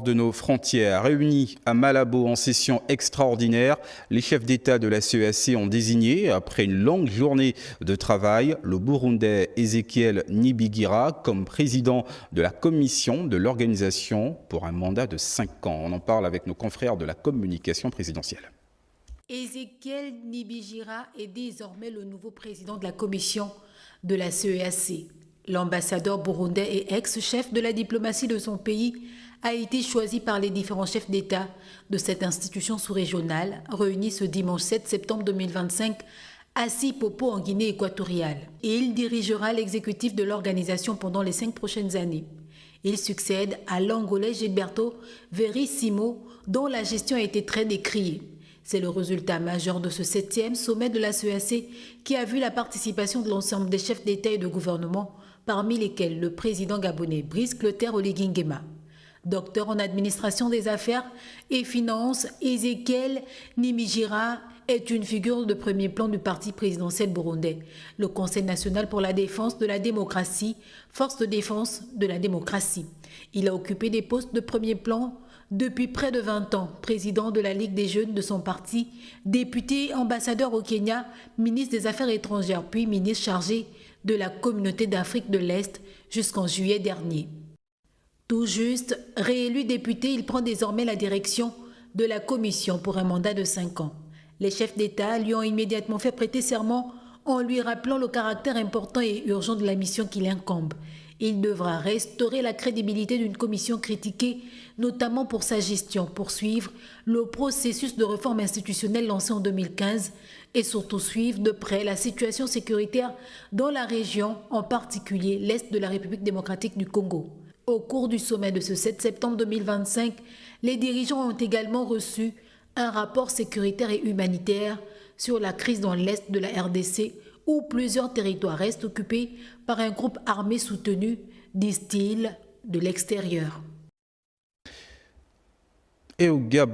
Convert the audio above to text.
de nos frontières. Réunis à Malabo en session extraordinaire, les chefs d'État de la CEEAC ont désigné, après une longue journée de travail, le Burundais Ezekiel Nibigira comme président de la commission de l'organisation pour un mandat de 5 ans. On en parle avec nos confrères de la communication présidentielle. Ezekiel Nibigira est désormais le nouveau président de la commission de la CEEAC. L'ambassadeur burundais et ex-chef de la diplomatie de son pays a été choisi par les différents chefs d'État de cette institution sous-régionale réunie ce dimanche 7 septembre 2025 à Sipopo en Guinée équatoriale. Et il dirigera l'exécutif de l'organisation pendant les 5 prochaines années. Il succède à l'Angolais Gilberto Verissimo dont la gestion a été très décriée. C'est le résultat majeur de ce 7e sommet de la CEEAC qui a vu la participation de l'ensemble des chefs d'État et de gouvernement, parmi lesquels le président gabonais Brice Clotaire Oligui Nguema. Docteur en administration des affaires et finances, Ezekiel Nibigira est une figure de premier plan du parti présidentiel burundais, le Conseil national pour la défense de la démocratie, force de défense de la démocratie. Il a occupé des postes de premier plan depuis près de 20 ans, président de la Ligue des jeunes de son parti, député, ambassadeur au Kenya, ministre des Affaires étrangères, puis ministre chargé de la communauté d'Afrique de l'Est jusqu'en juillet dernier. Tout juste réélu député, il prend désormais la direction de la commission pour un mandat de 5 ans. Les chefs d'État lui ont immédiatement fait prêter serment en lui rappelant le caractère important et urgent de la mission qui l'incombe. Il devra restaurer la crédibilité d'une commission critiquée, notamment pour sa gestion, poursuivre le processus de réforme institutionnelle lancé en 2015 et surtout suivre de près la situation sécuritaire dans la région, en particulier l'Est de la République démocratique du Congo. Au cours du sommet de ce 7 septembre 2025, les dirigeants ont également reçu un rapport sécuritaire et humanitaire sur la crise dans l'Est de la RDC, où plusieurs territoires restent occupés par un groupe armé soutenu, disent-ils, de l'extérieur. Et au Gabon.